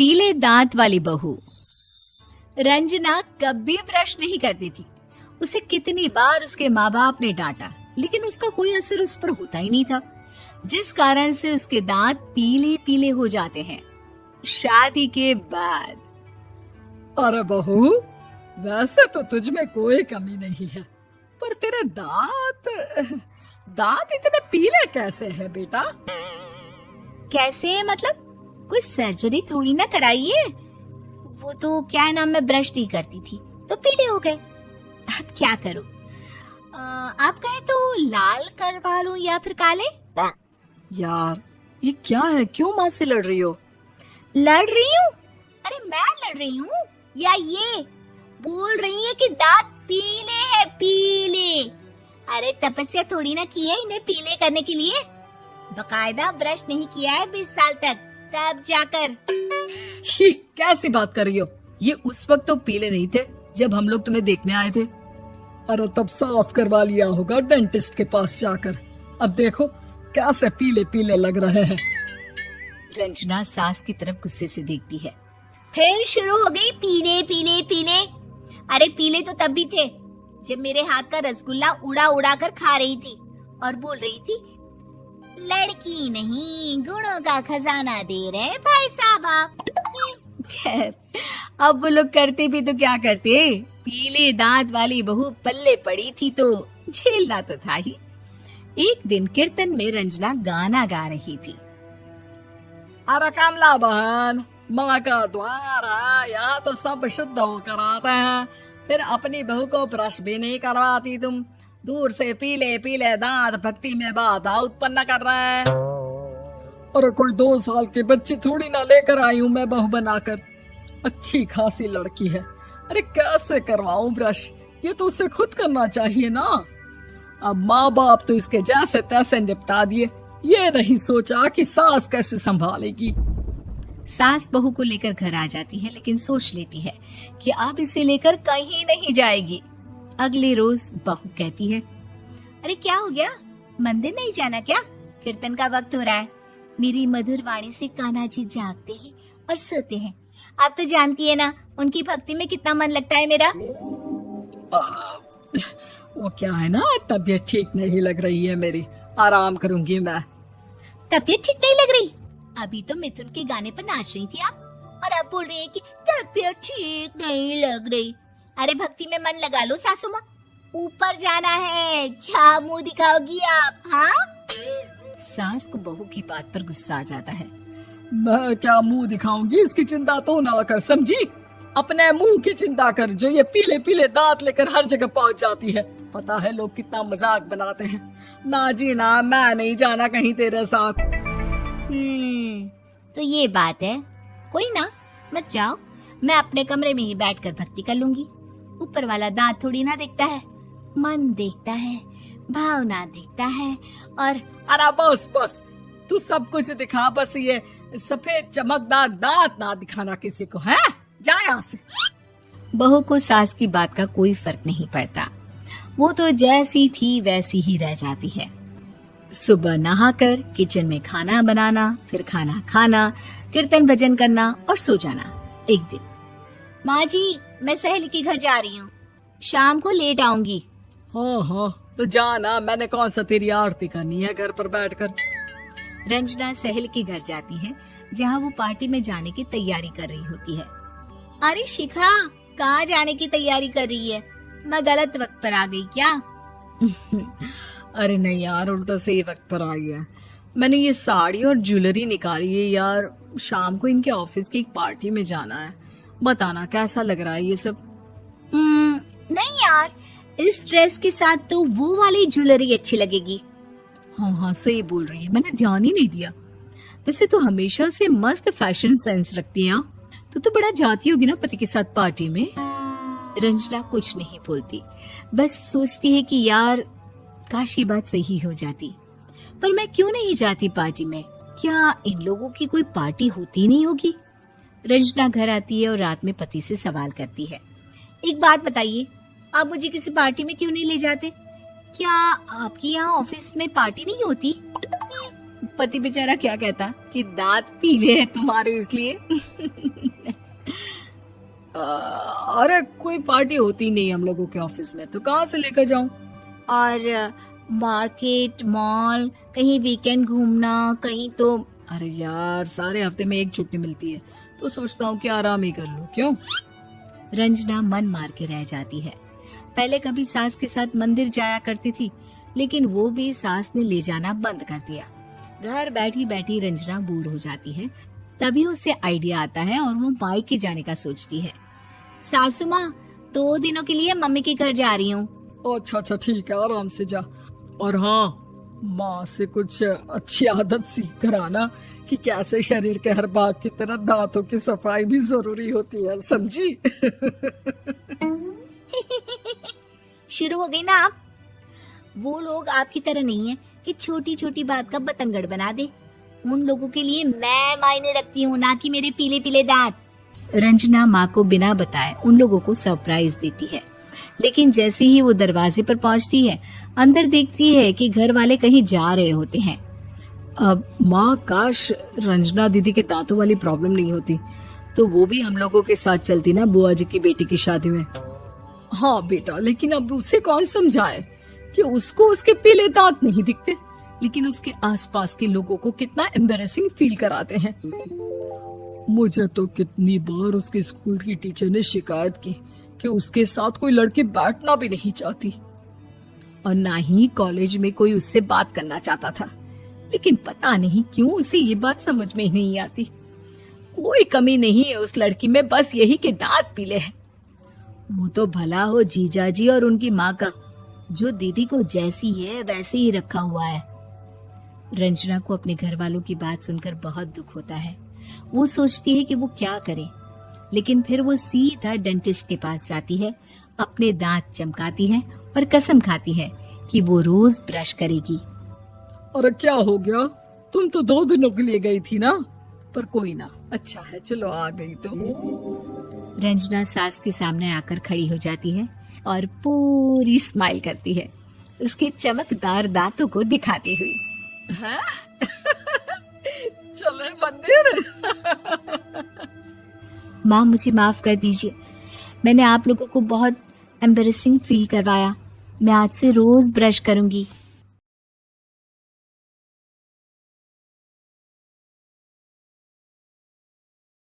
पीले दांत वाली बहू। रंजना कभी ब्रश नहीं करती थी। उसे कितनी बार उसके माँ बाप ने डांटा, लेकिन उसका कोई असर उस पर होता ही नहीं था, जिस कारण से उसके दांत पीले पीले हो जाते हैं। शादी के बाद। अरे बहू, वैसे तो तुझ में कोई कमी नहीं है, पर तेरे दांत इतने पीले कैसे हैं बेटा? कैसे मतलब? कोई सर्जरी थोड़ी ना कराई है। वो तो क्या नाम, मैं ब्रश नहीं करती थी तो पीले हो गए। अब क्या करूं? आप कहें तो लाल करवा लूं या फिर काले? यार ये क्या है, क्यों माँ से लड़ रही हो? लड़ रही हूँ? अरे मैं लड़ रही हूँ या ये बोल रही है कि दांत पीले हैं, पीले। अरे तपस्या थोड़ी ना की है इन्हें पीले करने के लिए। बकायदा ब्रश नहीं किया है 20 साल तक, तब जाकर। छी, कैसी बात कर रही हो? ये उस वक्त तो पीले नहीं थे जब हम लोग तुम्हें देखने आए थे। अरे तब साफ करवा लिया होगा डेंटिस्ट के पास जाकर। अब देखो कैसे पीले पीले लग रहे हैं। रंजना सास की तरफ गुस्से से देखती है। फिर शुरू हो गई पीले पीले पीले। अरे पीले तो तब भी थे जब मेरे हाथ का रसगुल्ला उड़ा उड़ा कर खा रही थी और बोल रही थी, लड़की नहीं गुणों का खजाना दे रहे भाई साहब आप। खैर, अब वो लोग करते भी तो क्या करते, पीले दांत वाली बहू पल्ले पड़ी थी तो झेलना तो था ही। एक दिन कीर्तन में रंजना गाना गा रही थी। अरे कमला बहन, माँ का द्वार है, यहाँ तो सब शुद्ध होकर आते हैं, फिर अपनी बहू को ब्रश भी नहीं करवाती तुम। दूर से पीले पीले दांत भक्ति में बाधा उत्पन्न कर रहे हैं। अरे कोई 2 साल के बच्ची थोड़ी ना लेकर आई हूँ मैं बहू बनाकर। अच्छी खासी लड़की है, अरे कैसे करवाऊं ब्रश? ये तो उसे खुद करना चाहिए ना। अब माँ बाप तो इसके जैसे तैसे निपटा दिए, ये नहीं सोचा कि सास कैसे संभालेगी। सास बहू को लेकर घर आ जाती है, लेकिन सोच लेती है कि अब इसे लेकर कहीं नहीं जाएगी। अगले रोज बहू कहती है, अरे क्या हो गया, मंदिर नहीं जाना क्या? कीर्तन का वक्त हो रहा है। मेरी मधुर वाणी से कान्हा जी जागते हैं और सोते हैं। आप तो जानती है ना उनकी भक्ति में कितना मन लगता है मेरा। वो क्या है ना, तबीयत ठीक नहीं लग रही है मेरी, आराम करूंगी मैं। तबीयत ठीक नहीं लग रही? अभी तो मिथुन के गाने पर नाच रही थी आप, और अब बोल रही है कि तबीयत ठीक नहीं लग रही। अरे भक्ति में मन लगा लो सासू माँ, ऊपर जाना है, क्या मुंह दिखाओगी आप? हाँ? सास को बहू की बात पर गुस्सा आ जाता है। मैं क्या मुंह दिखाऊंगी, इसकी चिंता तो ना कर, समझी? अपने मुंह की चिंता कर, जो ये पीले पीले दांत लेकर हर जगह पहुंच जाती है। पता है लोग कितना मजाक बनाते हैं। ना जी ना, मैं नहीं जाना कहीं तेरे साथ। तो ये बात है। कोई ना, मत जाओ, मैं अपने कमरे में ही बैठकर भक्ति कर लूंगी। ऊपर वाला दांत थोड़ी ना देखता है, मन देखता है, भावना देखता है। और अरे बस बस, तू सब कुछ दिखा, बस ये सफेद चमकदार दांत ना दिखाना किसी को, है? जा यहाँ से। बहू को सास की बात का कोई फर्क नहीं पड़ता, वो तो जैसी थी वैसी ही रह जाती है। सुबह नहाकर किचन में खाना बनाना, फिर खाना खाना, कीर्तन भजन करना और सो जाना। एक दिन, माँ जी मैं सहेली के घर जा रही हूँ, शाम को लेट आऊंगी। हाँ हाँ तो जाना, मैंने कौन सा तेरी आरती करनी है घर पर बैठकर। रंजना सहेली के घर जाती है, जहाँ वो पार्टी में जाने की तैयारी कर रही होती है। अरे शिखा, कहाँ जाने की तैयारी कर रही है? मैं गलत वक्त पर आ गई क्या? अरे नहीं यार, उल्टा सही वक्त पर आ गया। मैंने ये साड़ी और ज्वेलरी निकाली है यार, शाम को इनके ऑफिस की एक पार्टी में जाना है। बताना कैसा लग रहा है ये सब? नहीं यार, इस ड्रेस के साथ तो वो वाली ज्वेलरी अच्छी लगेगी। हाँ हाँ सही बोल रही है, मैंने ध्यान ही नहीं दिया। वैसे तो हमेशा से मस्त फैशन सेंस रखती है। तो बड़ा जाती होगी ना पति के साथ पार्टी में। रंजना कुछ नहीं बोलती, बस सोचती है कि यार काश ये बात सही हो जाती, पर मैं क्यों नहीं जाती पार्टी में? क्या इन लोगों की कोई पार्टी होती नहीं होगी? रंजना घर आती है और रात में पति से सवाल करती है, एक बात बताइए, आप मुझे किसी पार्टी में क्यों नहीं ले जाते? क्या आपके यहाँ ऑफिस में पार्टी नहीं होती? पति बेचारा क्या कहता कि दांत पीले हैं तुम्हारे इसलिए। अरे कोई पार्टी होती नहीं हम लोगों के ऑफिस में, तो कहाँ से लेकर जाऊं? और मार्केट, मॉल, कहीं वीकेंड घूमना, कहीं तो। अरे यार, सारे हफ्ते में एक छुट्टी मिलती है, तो सोचता हूँ कि आराम ही कर लूं। क्यों? रंजना मन मार के रह जाती है। पहले कभी सास के साथ मंदिर जाया करती थी, लेकिन वो भी सास ने ले जाना बंद कर दिया। घर बैठी बैठी रंजना बोर हो जाती है। तभी उसे आइडिया आता है और वो मायके जाने का सोचती है। सासू माँ, 2 दिनों के लिए मम्मी के घर जा रही हूँ। अच्छा ठीक है, आराम से जा। और हाँ, माँ से कुछ अच्छी आदत सीख कर आना कि कैसे शरीर के हर भाग की तरह दांतों की सफाई भी जरूरी होती है, समझी? शुरू हो गई ना आप। वो लोग आपकी तरह नहीं है कि छोटी छोटी बात का बतंगड़ बना दे। उन लोगों के लिए मैं मायने रखती हूँ, ना कि मेरे पीले पीले दांत। रंजना माँ को बिना बताए उन लोगों को सरप्राइज देती है, लेकिन जैसे ही वो दरवाजे पर पहुंचती है, अंदर देखती है कि घर वाले कहीं जा रहे होते हैं। अब माँ, काश रंजना दीदी के दांतों वाली प्रॉब्लम नहीं होती, तो वो भी हम लोगों के साथ चलती ना बुआ जी की बेटी की शादी में। हाँ बेटा, लेकिन अब उसे कौन समझाए कि उसको उसके पीले दांत नहीं दिखते, लेकिन उसके आसपास के लोगों को कितना एम्बैरेसिंग फील कराते हैं। मुझे तो कितनी बार उसके स्कूल की टीचर ने शिकायत की कि उसके साथ कोई लड़की बैठना भी नहीं चाहती, और ना ही कॉलेज में कोई उससे बात करना चाहता था। लेकिन पता नहीं क्यों उसे ये बात समझ में ही नहीं आती। कोई कमी नहीं है उस लड़की में, बस यही कि दांत पीले हैं। वो तो भला हो जीजाजी और उनकी माँ का, जो दीदी को जैसी है वैसे ही रखा हुआ है। रंजना को अपने घर वालों की बात सुनकर बहुत दुख होता है। वो सोचती है कि वो क्या करे, लेकिन फिर वो सीधा डेंटिस्ट के पास जाती है, अपने दांत चमकाती है और कसम खाती है कि वो रोज ब्रश करेगी। अरे क्या हो गया? तुम तो 2 दिनों के लिए गई थी ना, पर कोई ना, अच्छा है, चलो आ गई तो। रंजना सास के सामने आकर खड़ी हो जाती है और पूरी स्माइल करती है, उसके चमकदार दांतों को दिखाती हुई। चले मंदिर। माँ, मुझे माफ कर दीजिए, मैंने आप लोगों को बहुत एम्बैरेसिंग फील करवाया। मैं आज से रोज ब्रश करूंगी।